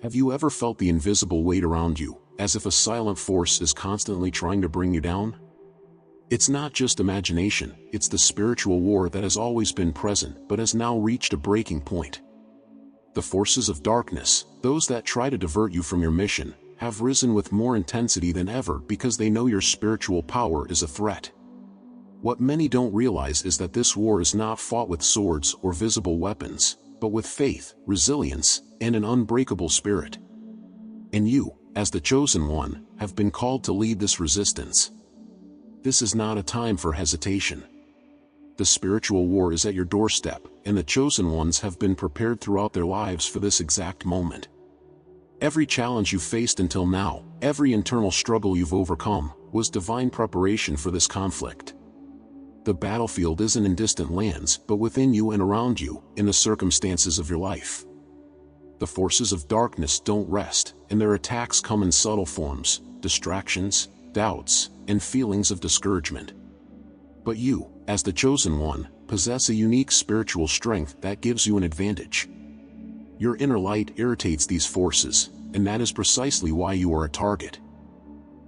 Have you ever felt the invisible weight around you, as if a silent force is constantly trying to bring you down? It's not just imagination, it's the spiritual war that has always been present but has now reached a breaking point. The forces of darkness, those that try to divert you from your mission, have risen with more intensity than ever because they know your spiritual power is a threat. What many don't realize is that this war is not fought with swords or visible weapons, but with faith, resilience, and an unbreakable spirit. And you, as the chosen one, have been called to lead this resistance. This is not a time for hesitation. The spiritual war is at your doorstep, and the chosen ones have been prepared throughout their lives for this exact moment. Every challenge you've faced until now, every internal struggle you've overcome, was divine preparation for this conflict. The battlefield isn't in distant lands, but within you and around you, in the circumstances of your life. The forces of darkness don't rest, and their attacks come in subtle forms: distractions, doubts, and feelings of discouragement. But you, as the chosen one, possess a unique spiritual strength that gives you an advantage. Your inner light irritates these forces, and that is precisely why you are a target.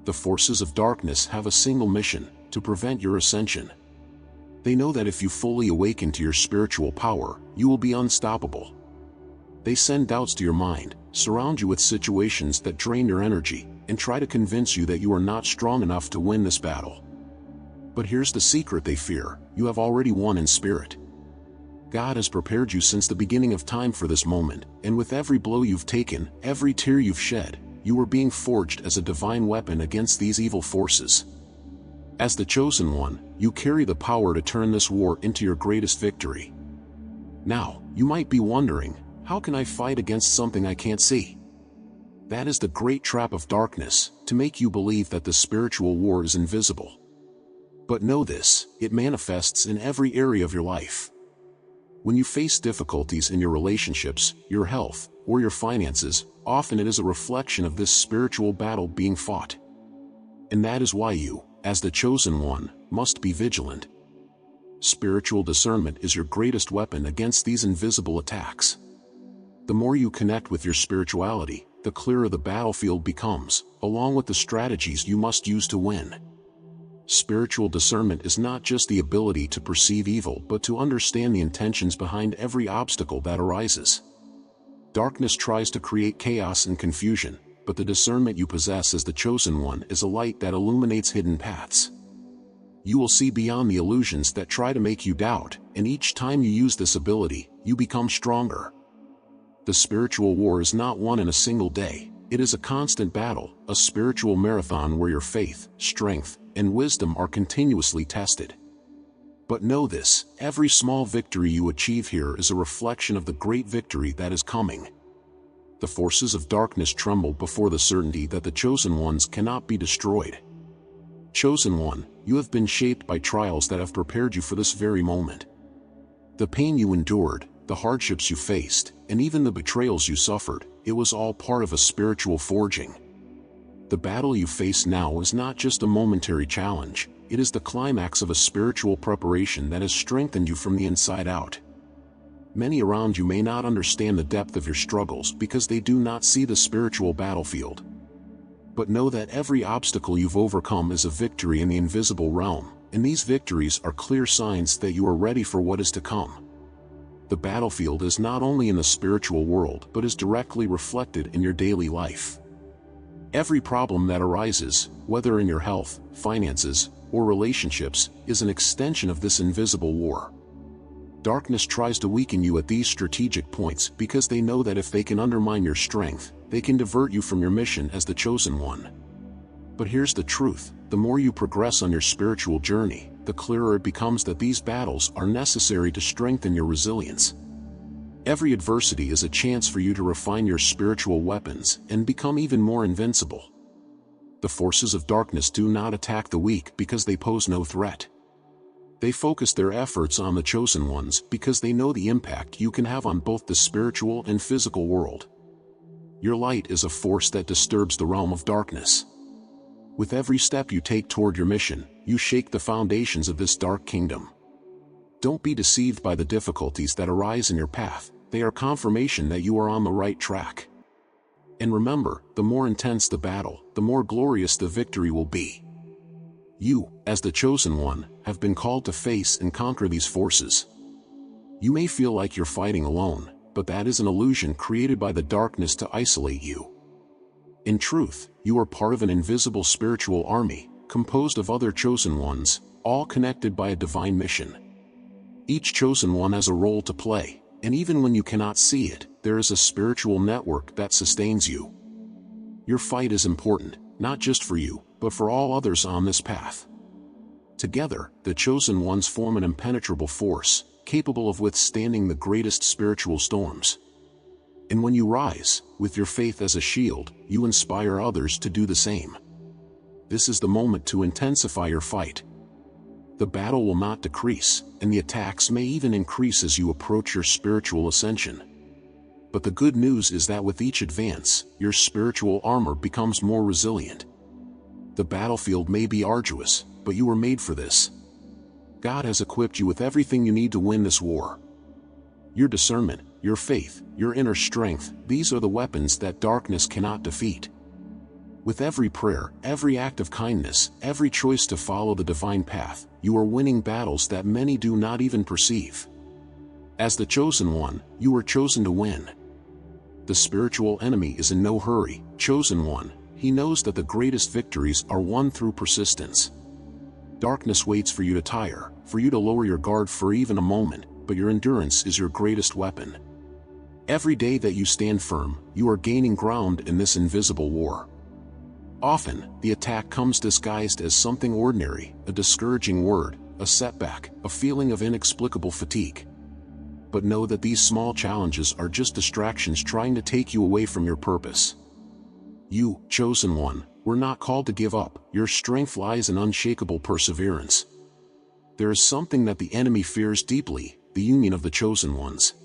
The forces of darkness have a single mission: to prevent your ascension. They know that if you fully awaken to your spiritual power, you will be unstoppable. They send doubts to your mind, surround you with situations that drain your energy, and try to convince you that you are not strong enough to win this battle. But here's the secret they fear: you have already won in spirit. God has prepared you since the beginning of time for this moment, and with every blow you've taken, every tear you've shed, you are being forged as a divine weapon against these evil forces. As the chosen one, you carry the power to turn this war into your greatest victory. Now, you might be wondering, how can I fight against something I can't see? That is the great trap of darkness, to make you believe that the spiritual war is invisible. But know this: it manifests in every area of your life. When you face difficulties in your relationships, your health, or your finances, often it is a reflection of this spiritual battle being fought. And that is why you, as the chosen one, must be vigilant. Spiritual discernment is your greatest weapon against these invisible attacks. The more you connect with your spirituality, the clearer the battlefield becomes, along with the strategies you must use to win. Spiritual discernment is not just the ability to perceive evil, but to understand the intentions behind every obstacle that arises. Darkness tries to create chaos and confusion, but the discernment you possess as the chosen one is a light that illuminates hidden paths. You will see beyond the illusions that try to make you doubt, and each time you use this ability, you become stronger. The spiritual war is not won in a single day. It is a constant battle, a spiritual marathon where your faith, strength, and wisdom are continuously tested. But know this: every small victory you achieve here is a reflection of the great victory that is coming. The forces of darkness tremble before the certainty that the chosen ones cannot be destroyed. Chosen one, you have been shaped by trials that have prepared you for this very moment. The pain you endured, the hardships you faced, and even the betrayals you suffered, it was all part of a spiritual forging. The battle you face now is not just a momentary challenge, it is the climax of a spiritual preparation that has strengthened you from the inside out. Many around you may not understand the depth of your struggles because they do not see the spiritual battlefield. But know that every obstacle you've overcome is a victory in the invisible realm, and these victories are clear signs that you are ready for what is to come. The battlefield is not only in the spiritual world but is directly reflected in your daily life. Every problem that arises, whether in your health, finances, or relationships, is an extension of this invisible war. Darkness tries to weaken you at these strategic points because they know that if they can undermine your strength, they can divert you from your mission as the chosen one. But here's the truth: the more you progress on your spiritual journey, the clearer it becomes that these battles are necessary to strengthen your resilience. Every adversity is a chance for you to refine your spiritual weapons and become even more invincible. The forces of darkness do not attack the weak because they pose no threat. They focus their efforts on the chosen ones because they know the impact you can have on both the spiritual and physical world. Your light is a force that disturbs the realm of darkness. With every step you take toward your mission, you shake the foundations of this dark kingdom. Don't be deceived by the difficulties that arise in your path. They are confirmation that you are on the right track. And remember, the more intense the battle, the more glorious the victory will be. You, as the chosen one, have been called to face and conquer these forces. You may feel like you're fighting alone, but that is an illusion created by the darkness to isolate you. In truth, you are part of an invisible spiritual army, composed of other chosen ones, all connected by a divine mission. Each chosen one has a role to play, and even when you cannot see it, there is a spiritual network that sustains you. Your fight is important, not just for you, but for all others on this path. Together, the chosen ones form an impenetrable force, capable of withstanding the greatest spiritual storms. And when you rise, with your faith as a shield, you inspire others to do the same. This is the moment to intensify your fight. The battle will not decrease, and the attacks may even increase as you approach your spiritual ascension. But the good news is that with each advance, your spiritual armor becomes more resilient. The battlefield may be arduous, but you were made for this. God has equipped you with everything you need to win this war. Your discernment, your faith, your inner strength, these are the weapons that darkness cannot defeat. With every prayer, every act of kindness, every choice to follow the divine path, you are winning battles that many do not even perceive. As the chosen one, you are chosen to win. The spiritual enemy is in no hurry. Chosen one, he knows that the greatest victories are won through persistence. Darkness waits for you to tire, for you to lower your guard for even a moment, but your endurance is your greatest weapon. Every day that you stand firm, you are gaining ground in this invisible war. Often, the attack comes disguised as something ordinary, a discouraging word, a setback, a feeling of inexplicable fatigue. But know that these small challenges are just distractions trying to take you away from your purpose. You, chosen one, were not called to give up. Your strength lies in unshakable perseverance. There is something that the enemy fears deeply, the union of the chosen ones.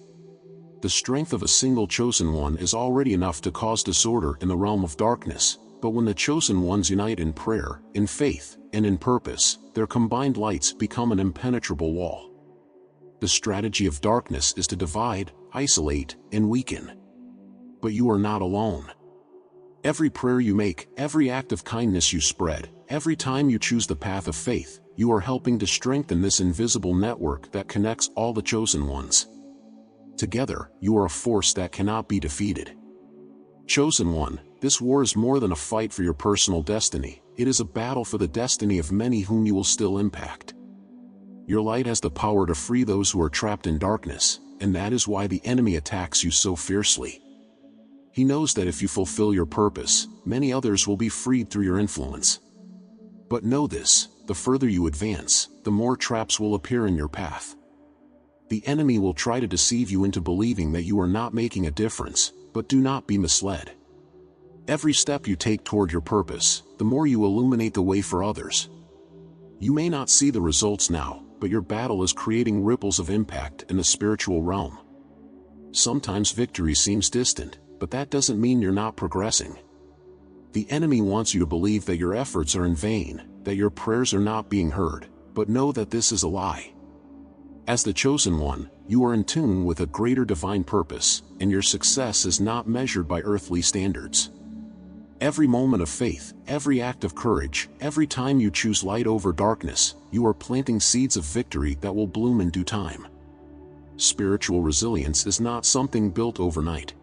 The strength of a single chosen one is already enough to cause disorder in the realm of darkness. But when the chosen ones unite in prayer, in faith, and in purpose, their combined lights become an impenetrable wall. The strategy of darkness is to divide, isolate, and weaken. But you are not alone. Every prayer you make, every act of kindness you spread, every time you choose the path of faith, you are helping to strengthen this invisible network that connects all the chosen ones. Together, you are a force that cannot be defeated. Chosen one, this war is more than a fight for your personal destiny, it is a battle for the destiny of many whom you will still impact. Your light has the power to free those who are trapped in darkness, and that is why the enemy attacks you so fiercely. He knows that if you fulfill your purpose, many others will be freed through your influence. But know this, the further you advance, the more traps will appear in your path. The enemy will try to deceive you into believing that you are not making a difference, but do not be misled. Every step you take toward your purpose, the more you illuminate the way for others. You may not see the results now, but your battle is creating ripples of impact in the spiritual realm. Sometimes victory seems distant, but that doesn't mean you're not progressing. The enemy wants you to believe that your efforts are in vain, that your prayers are not being heard, but know that this is a lie. As the chosen one, you are in tune with a greater divine purpose, and your success is not measured by earthly standards. Every moment of faith, every act of courage, every time you choose light over darkness, you are planting seeds of victory that will bloom in due time. Spiritual resilience is not something built overnight.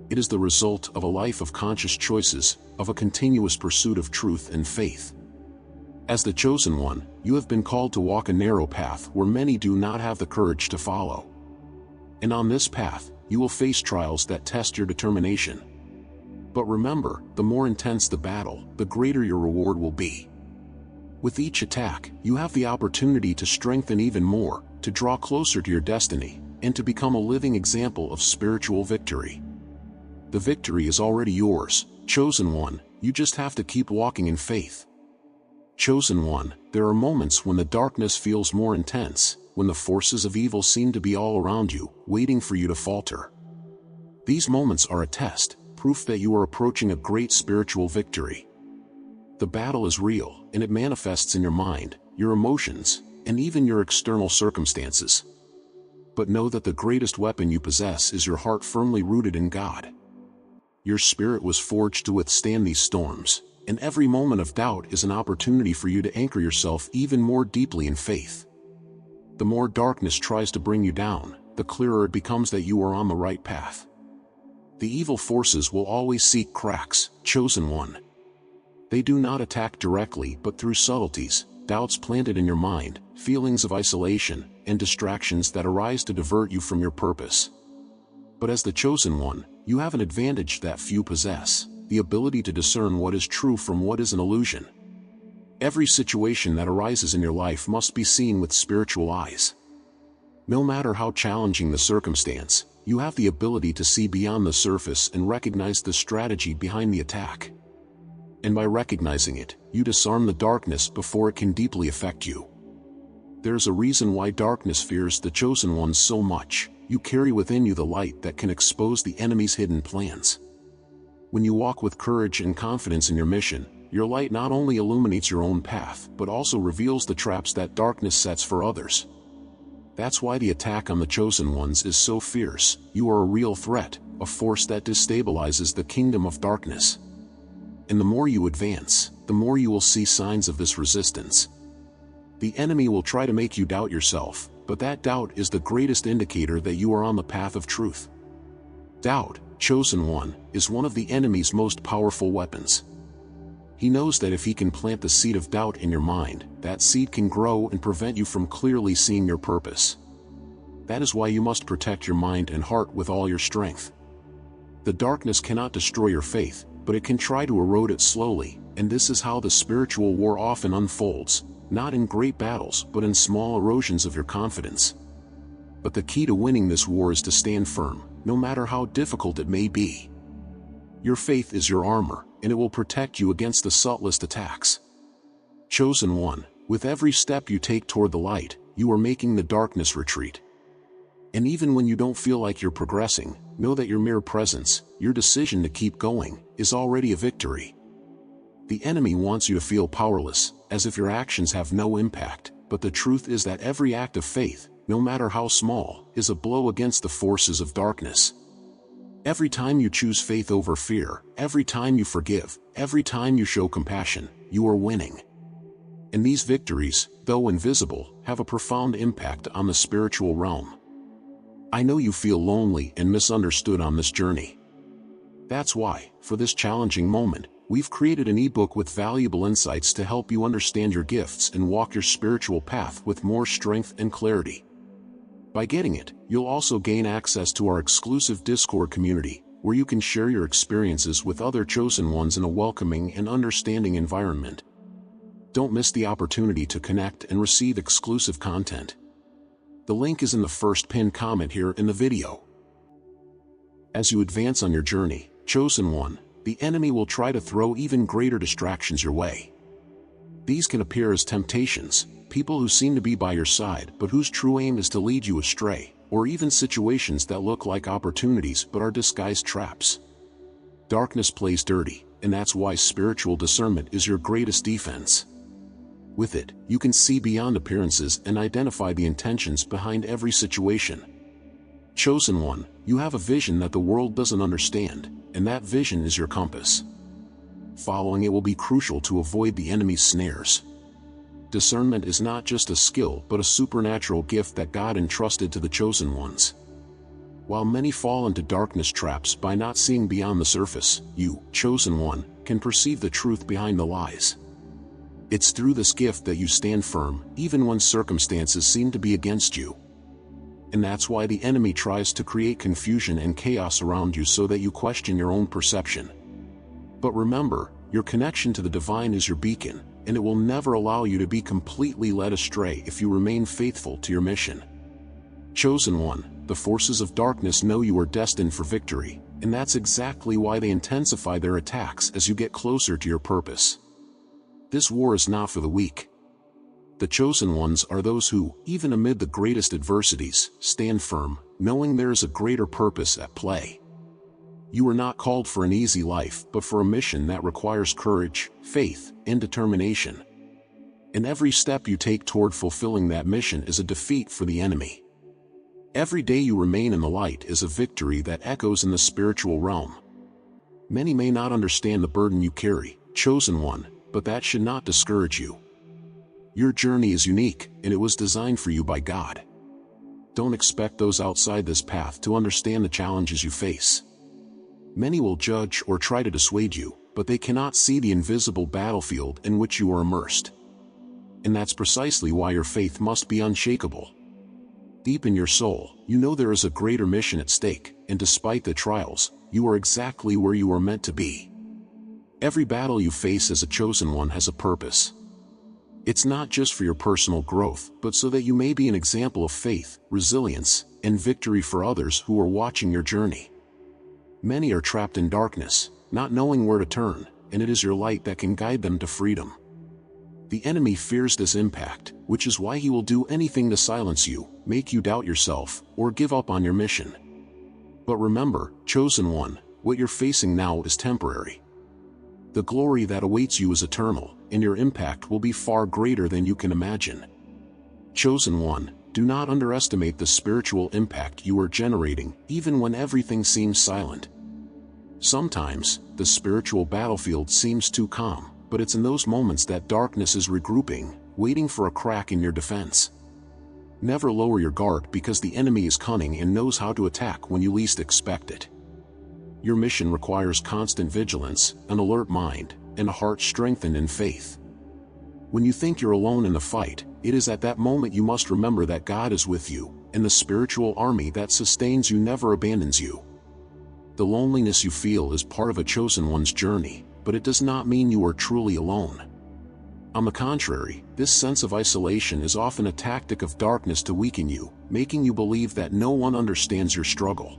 It is the result of a life of conscious choices, of a continuous pursuit of truth and faith. As the chosen one, you have been called to walk a narrow path where many do not have the courage to follow. And on this path, you will face trials that test your determination. But remember, the more intense the battle, the greater your reward will be. With each attack, you have the opportunity to strengthen even more, to draw closer to your destiny, and to become a living example of spiritual victory. The victory is already yours, chosen one, you just have to keep walking in faith. Chosen one, there are moments when the darkness feels more intense, when the forces of evil seem to be all around you, waiting for you to falter. These moments are a test, proof that you are approaching a great spiritual victory. The battle is real, and it manifests in your mind, your emotions, and even your external circumstances. But know that the greatest weapon you possess is your heart firmly rooted in God. Your spirit was forged to withstand these storms, and every moment of doubt is an opportunity for you to anchor yourself even more deeply in faith. The more darkness tries to bring you down, the clearer it becomes that you are on the right path. The evil forces will always seek cracks, chosen one. They do not attack directly but through subtleties, doubts planted in your mind, feelings of isolation, and distractions that arise to divert you from your purpose. But as the chosen one, you have an advantage that few possess: the ability to discern what is true from what is an illusion. Every situation that arises in your life must be seen with spiritual eyes. No matter how challenging the circumstance, you have the ability to see beyond the surface and recognize the strategy behind the attack. And by recognizing it, you disarm the darkness before it can deeply affect you. There's a reason why darkness fears the chosen ones so much. You carry within you the light that can expose the enemy's hidden plans. When you walk with courage and confidence in your mission, your light not only illuminates your own path but also reveals the traps that darkness sets for others. That's why the attack on the chosen ones is so fierce. You are a real threat, a force that destabilizes the kingdom of darkness. And the more you advance, the more you will see signs of this resistance. The enemy will try to make you doubt yourself, but that doubt is the greatest indicator that you are on the path of truth. Doubt, chosen one, is one of the enemy's most powerful weapons. He knows that if he can plant the seed of doubt in your mind, that seed can grow and prevent you from clearly seeing your purpose. That is why you must protect your mind and heart with all your strength. The darkness cannot destroy your faith, but it can try to erode it slowly, and this is how the spiritual war often unfolds, not in great battles but in small erosions of your confidence. But the key to winning this war is to stand firm, no matter how difficult it may be. Your faith is your armor, and it will protect you against the subtlest attacks. Chosen one, with every step you take toward the light, you are making the darkness retreat. And even when you don't feel like you're progressing, know that your mere presence, your decision to keep going, is already a victory. The enemy wants you to feel powerless, as if your actions have no impact, but the truth is that every act of faith, no matter how small, is a blow against the forces of darkness. Every time you choose faith over fear, every time you forgive, every time you show compassion, you are winning. And these victories, though invisible, have a profound impact on the spiritual realm. I know you feel lonely and misunderstood on this journey. That's why, for this challenging moment, we've created an ebook with valuable insights to help you understand your gifts and walk your spiritual path with more strength and clarity. By getting it, you'll also gain access to our exclusive Discord community, where you can share your experiences with other chosen ones in a welcoming and understanding environment. Don't miss the opportunity to connect and receive exclusive content. The link is in the first pinned comment here in the video. As you advance on your journey, chosen one, the enemy will try to throw even greater distractions your way. These can appear as temptations, people who seem to be by your side but whose true aim is to lead you astray, or even situations that look like opportunities but are disguised traps. Darkness plays dirty, and that's why spiritual discernment is your greatest defense. With it, you can see beyond appearances and identify the intentions behind every situation. Chosen one, you have a vision that the world doesn't understand, and that vision is your compass. Following it will be crucial to avoid the enemy's snares. Discernment is not just a skill but a supernatural gift that God entrusted to the chosen ones. While many fall into darkness traps by not seeing beyond the surface, you, chosen one, can perceive the truth behind the lies. It's through this gift that you stand firm, even when circumstances seem to be against you. And that's why the enemy tries to create confusion and chaos around you so that you question your own perception. But remember, your connection to the divine is your beacon, and it will never allow you to be completely led astray if you remain faithful to your mission. Chosen one, the forces of darkness know you are destined for victory, and that's exactly why they intensify their attacks as you get closer to your purpose. This war is not for the weak. The chosen ones are those who, even amid the greatest adversities, stand firm, knowing there is a greater purpose at play. You are not called for an easy life but for a mission that requires courage, faith, and determination. And every step you take toward fulfilling that mission is a defeat for the enemy. Every day you remain in the light is a victory that echoes in the spiritual realm. Many may not understand the burden you carry, chosen one, but that should not discourage you. Your journey is unique, and it was designed for you by God. Don't expect those outside this path to understand the challenges you face. Many will judge or try to dissuade you, but they cannot see the invisible battlefield in which you are immersed. And that's precisely why your faith must be unshakable. Deep in your soul, you know there is a greater mission at stake, and despite the trials, you are exactly where you are meant to be. Every battle you face as a chosen one has a purpose. It's not just for your personal growth, but so that you may be an example of faith, resilience, and victory for others who are watching your journey. Many are trapped in darkness, not knowing where to turn, and it is your light that can guide them to freedom. The enemy fears this impact, which is why he will do anything to silence you, make you doubt yourself, or give up on your mission. But remember, chosen one, what you're facing now is temporary. The glory that awaits you is eternal, and your impact will be far greater than you can imagine. Chosen one, do not underestimate the spiritual impact you are generating, even when everything seems silent. Sometimes, the spiritual battlefield seems too calm, but it's in those moments that darkness is regrouping, waiting for a crack in your defense. Never lower your guard, because the enemy is cunning and knows how to attack when you least expect it. Your mission requires constant vigilance, an alert mind, and a heart strengthened in faith. When you think you're alone in the fight, it is at that moment you must remember that God is with you, and the spiritual army that sustains you never abandons you. The loneliness you feel is part of a chosen one's journey, but it does not mean you are truly alone. On the contrary, this sense of isolation is often a tactic of darkness to weaken you, making you believe that no one understands your struggle.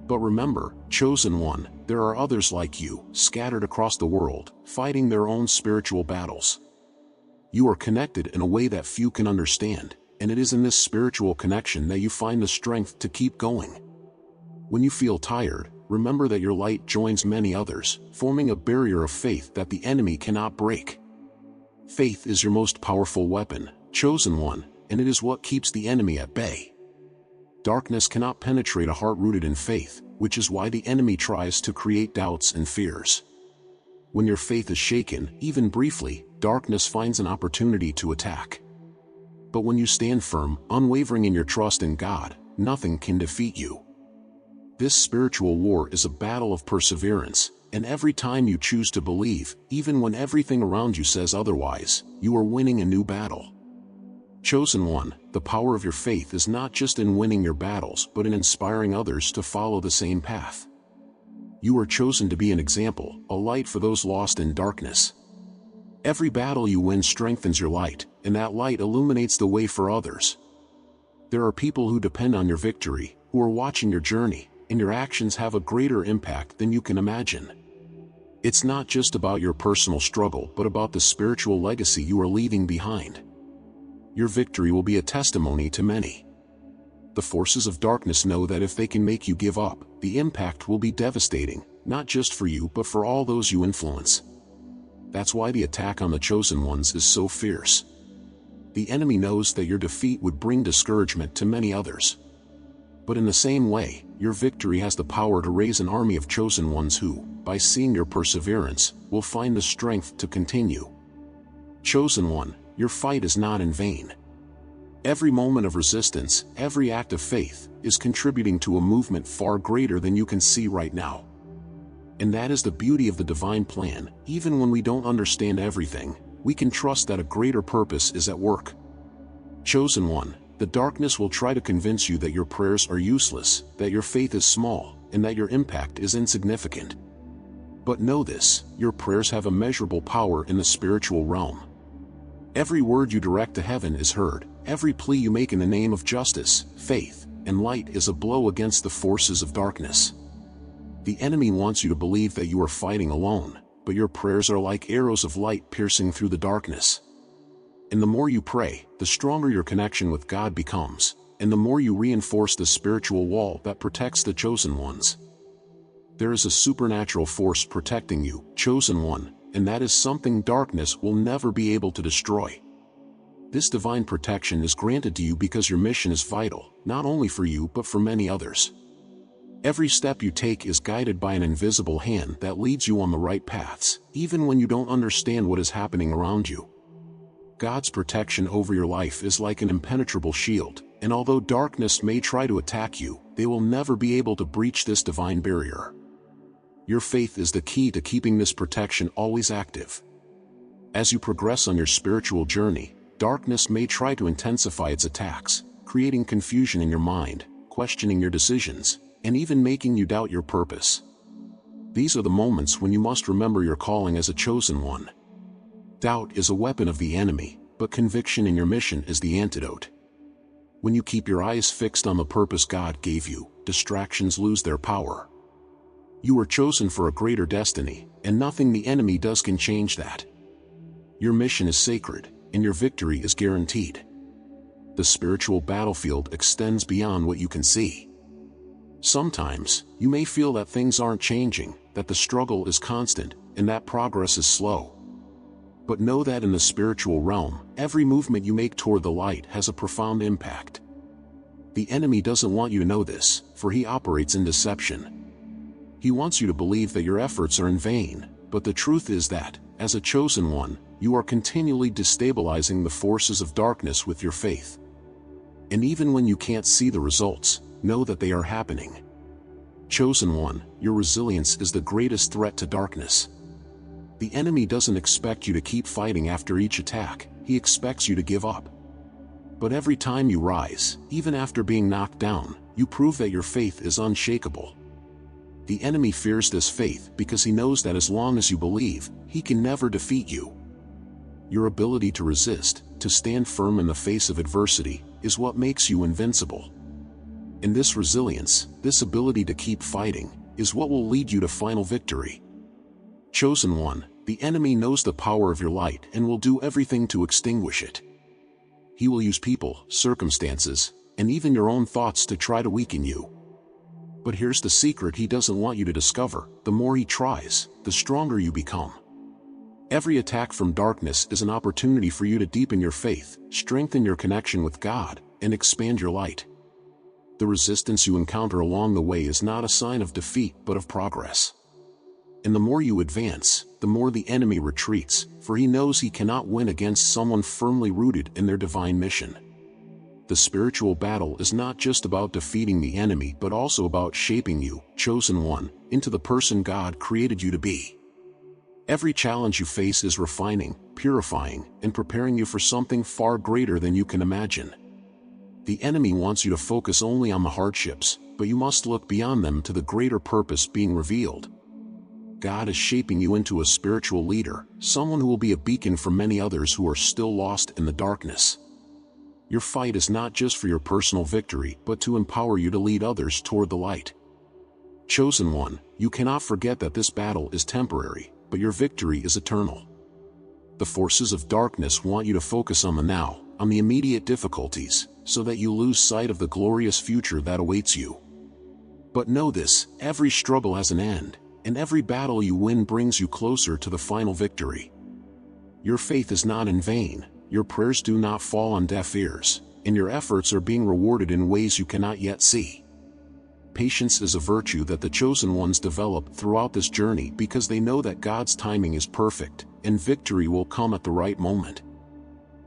But remember, chosen one, there are others like you, scattered across the world, fighting their own spiritual battles. You are connected in a way that few can understand, and it is in this spiritual connection that you find the strength to keep going. When you feel tired, remember that your light joins many others, forming a barrier of faith that the enemy cannot break. Faith is your most powerful weapon, chosen one, and it is what keeps the enemy at bay. Darkness cannot penetrate a heart rooted in faith, which is why the enemy tries to create doubts and fears. When your faith is shaken, even briefly, darkness finds an opportunity to attack. But when you stand firm, unwavering in your trust in God, nothing can defeat you. This spiritual war is a battle of perseverance, and every time you choose to believe, even when everything around you says otherwise, you are winning a new battle. Chosen one, the power of your faith is not just in winning your battles, but in inspiring others to follow the same path. You are chosen to be an example, a light for those lost in darkness. Every battle you win strengthens your light, and that light illuminates the way for others. There are people who depend on your victory, who are watching your journey, and your actions have a greater impact than you can imagine. It's not just about your personal struggle, but about the spiritual legacy you are leaving behind. Your victory will be a testimony to many. The forces of darkness know that if they can make you give up, the impact will be devastating, not just for you but for all those you influence. That's why the attack on the chosen ones is so fierce. The enemy knows that your defeat would bring discouragement to many others. But in the same way, your victory has the power to raise an army of chosen ones who, by seeing your perseverance, will find the strength to continue. Chosen one, your fight is not in vain. Every moment of resistance, every act of faith, is contributing to a movement far greater than you can see right now. And that is the beauty of the divine plan. Even when we don't understand everything, we can trust that a greater purpose is at work. Chosen one, the darkness will try to convince you that your prayers are useless, that your faith is small, and that your impact is insignificant. But know this, your prayers have immeasurable power in the spiritual realm. Every word you direct to heaven is heard, every plea you make in the name of justice, faith, and light is a blow against the forces of darkness. The enemy wants you to believe that you are fighting alone, but your prayers are like arrows of light piercing through the darkness. And the more you pray, the stronger your connection with God becomes, and the more you reinforce the spiritual wall that protects the chosen ones. There is a supernatural force protecting you, chosen one, and that is something darkness will never be able to destroy. This divine protection is granted to you because your mission is vital, not only for you but for many others. Every step you take is guided by an invisible hand that leads you on the right paths, even when you don't understand what is happening around you. God's protection over your life is like an impenetrable shield, and although darkness may try to attack you, they will never be able to breach this divine barrier. Your faith is the key to keeping this protection always active. As you progress on your spiritual journey, darkness may try to intensify its attacks, creating confusion in your mind, questioning your decisions, and even making you doubt your purpose. These are the moments when you must remember your calling as a chosen one. Doubt is a weapon of the enemy, but conviction in your mission is the antidote. When you keep your eyes fixed on the purpose God gave you, distractions lose their power. You are chosen for a greater destiny, and nothing the enemy does can change that. Your mission is sacred, and your victory is guaranteed. The spiritual battlefield extends beyond what you can see. Sometimes, you may feel that things aren't changing, that the struggle is constant, and that progress is slow. But know that in the spiritual realm, every movement you make toward the light has a profound impact. The enemy doesn't want you to know this, for he operates in deception. He wants you to believe that your efforts are in vain, but the truth is that, as a chosen one, you are continually destabilizing the forces of darkness with your faith. And even when you can't see the results, know that they are happening. Chosen one, your resilience is the greatest threat to darkness. The enemy doesn't expect you to keep fighting after each attack, he expects you to give up. But every time you rise, even after being knocked down, you prove that your faith is unshakable. The enemy fears this faith because he knows that as long as you believe, he can never defeat you. Your ability to resist, to stand firm in the face of adversity, is what makes you invincible. And this resilience, this ability to keep fighting, is what will lead you to final victory. Chosen one, the enemy knows the power of your light and will do everything to extinguish it. He will use people, circumstances, and even your own thoughts to try to weaken you. But here's the secret he doesn't want you to discover: the more he tries, the stronger you become. Every attack from darkness is an opportunity for you to deepen your faith, strengthen your connection with God, and expand your light. The resistance you encounter along the way is not a sign of defeat but of progress. And the more you advance, the more the enemy retreats, for he knows he cannot win against someone firmly rooted in their divine mission. The spiritual battle is not just about defeating the enemy but also about shaping you, chosen one, into the person God created you to be. Every challenge you face is refining, purifying, and preparing you for something far greater than you can imagine. The enemy wants you to focus only on the hardships, but you must look beyond them to the greater purpose being revealed. God is shaping you into a spiritual leader, someone who will be a beacon for many others who are still lost in the darkness. Your fight is not just for your personal victory but to empower you to lead others toward the light. Chosen one, you cannot forget that this battle is temporary, but your victory is eternal. The forces of darkness want you to focus on the now, on the immediate difficulties, so that you lose sight of the glorious future that awaits you. But know this: every struggle has an end, and every battle you win brings you closer to the final victory. Your faith is not in vain, your prayers do not fall on deaf ears, and your efforts are being rewarded in ways you cannot yet see. Patience is a virtue that the chosen ones develop throughout this journey because they know that God's timing is perfect, and victory will come at the right moment.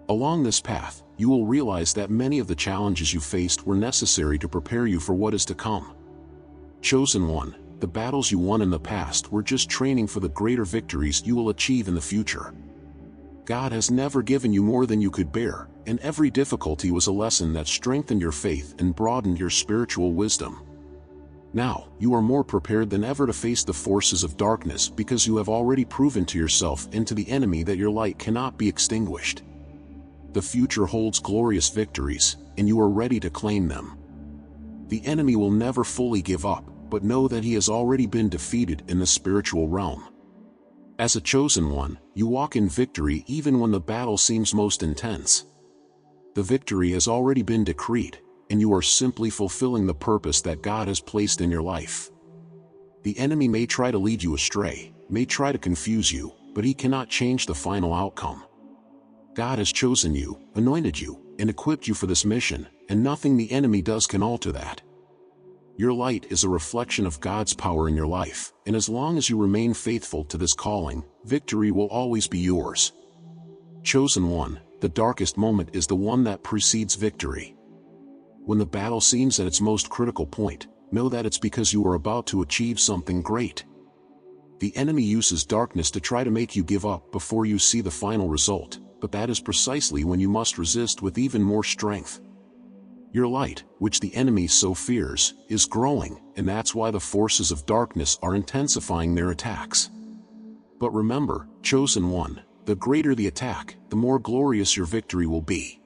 Along this path, you will realize that many of the challenges you faced were necessary to prepare you for what is to come. Chosen one, the battles you won in the past were just training for the greater victories you will achieve in the future. God has never given you more than you could bear, and every difficulty was a lesson that strengthened your faith and broadened your spiritual wisdom. Now, you are more prepared than ever to face the forces of darkness because you have already proven to yourself and to the enemy that your light cannot be extinguished. The future holds glorious victories, and you are ready to claim them. The enemy will never fully give up, but know that he has already been defeated in the spiritual realm. As a chosen one, you walk in victory even when the battle seems most intense. The victory has already been decreed, and you are simply fulfilling the purpose that God has placed in your life. The enemy may try to lead you astray, may try to confuse you, but he cannot change the final outcome. God has chosen you, anointed you, and equipped you for this mission, and nothing the enemy does can alter that. Your light is a reflection of God's power in your life, and as long as you remain faithful to this calling, victory will always be yours. Chosen one, the darkest moment is the one that precedes victory. When the battle seems at its most critical point, know that it's because you are about to achieve something great. The enemy uses darkness to try to make you give up before you see the final result, but that is precisely when you must resist with even more strength. Your light, which the enemy so fears, is growing, and that's why the forces of darkness are intensifying their attacks. But remember, chosen one, the greater the attack, the more glorious your victory will be.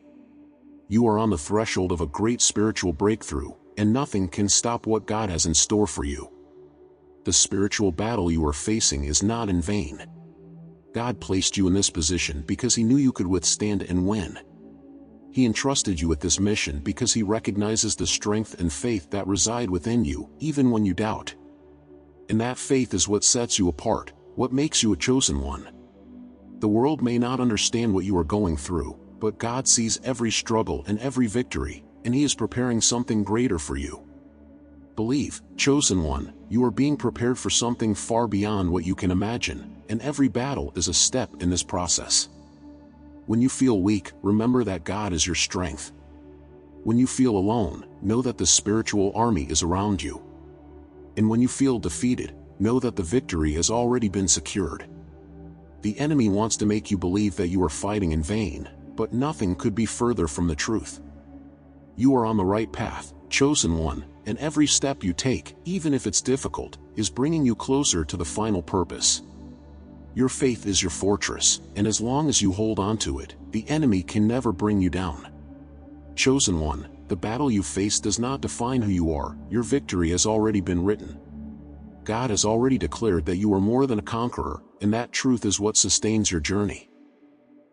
You are on the threshold of a great spiritual breakthrough, and nothing can stop what God has in store for you. The spiritual battle you are facing is not in vain. God placed you in this position because He knew you could withstand and win. He entrusted you with this mission because He recognizes the strength and faith that reside within you, even when you doubt. And that faith is what sets you apart, what makes you a chosen one. The world may not understand what you are going through, but God sees every struggle and every victory, and He is preparing something greater for you. Believe, chosen one, you are being prepared for something far beyond what you can imagine, and every battle is a step in this process. When you feel weak, remember that God is your strength. When you feel alone, know that the spiritual army is around you. And when you feel defeated, know that the victory has already been secured. The enemy wants to make you believe that you are fighting in vain, but nothing could be further from the truth. You are on the right path, chosen one, and every step you take, even if it's difficult, is bringing you closer to the final purpose. Your faith is your fortress, and as long as you hold on to it, the enemy can never bring you down. Chosen one, the battle you face does not define who you are, your victory has already been written. God has already declared that you are more than a conqueror, and that truth is what sustains your journey.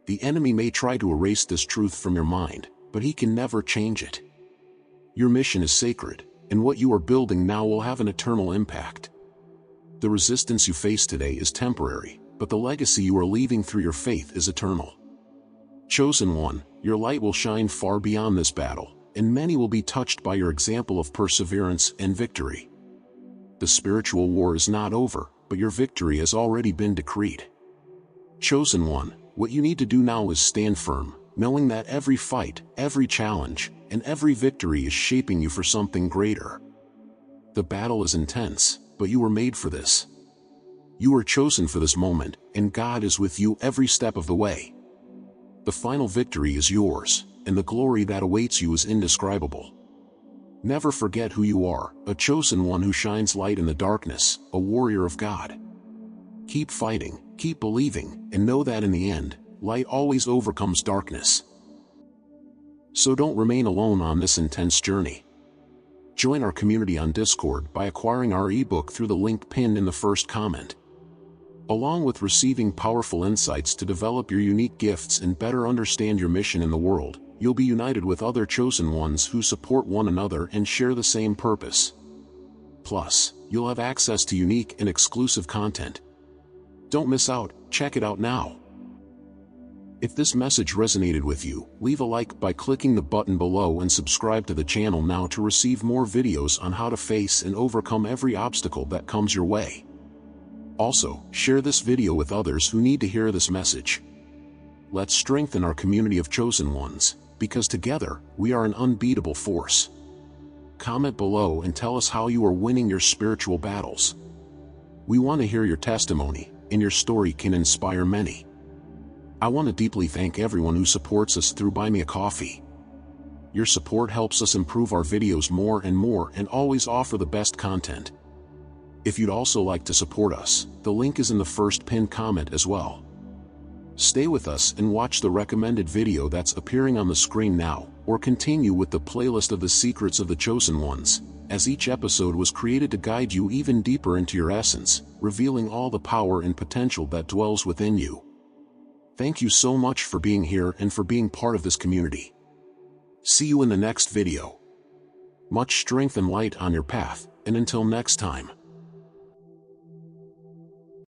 The enemy may try to erase this truth from your mind, but he can never change it. Your mission is sacred, and what you are building now will have an eternal impact. The resistance you face today is temporary, but the legacy you are leaving through your faith is eternal. Chosen one, your light will shine far beyond this battle, and many will be touched by your example of perseverance and victory. The spiritual war is not over, but your victory has already been decreed. Chosen one, what you need to do now is stand firm, knowing that every fight, every challenge, and every victory is shaping you for something greater. The battle is intense, but you were made for this. You were chosen for this moment, and God is with you every step of the way. The final victory is yours, and the glory that awaits you is indescribable. Never forget who you are, a chosen one who shines light in the darkness, a warrior of God. Keep fighting, keep believing, and know that in the end, light always overcomes darkness. So don't remain alone on this intense journey. Join our community on Discord by acquiring our ebook through the link pinned in the first comment. Along with receiving powerful insights to develop your unique gifts and better understand your mission in the world, you'll be united with other chosen ones who support one another and share the same purpose. Plus, you'll have access to unique and exclusive content. Don't miss out, check it out now. If this message resonated with you, leave a like by clicking the button below and subscribe to the channel now to receive more videos on how to face and overcome every obstacle that comes your way. Also, share this video with others who need to hear this message. Let's strengthen our community of chosen ones, because together, we are an unbeatable force. Comment below and tell us how you are winning your spiritual battles. We want to hear your testimony, and your story can inspire many. I want to deeply thank everyone who supports us through Buy Me a Coffee. Your support helps us improve our videos more and always offer the best content. If you'd also like to support us, the link is in the first pinned comment as well. Stay with us and watch the recommended video that's appearing on the screen now, or continue with the playlist of the Secrets of the Chosen Ones, as each episode was created to guide you even deeper into your essence, revealing all the power and potential that dwells within you. Thank you so much for being here and for being part of this community. See you in the next video. Much strength and light on your path, and until next time.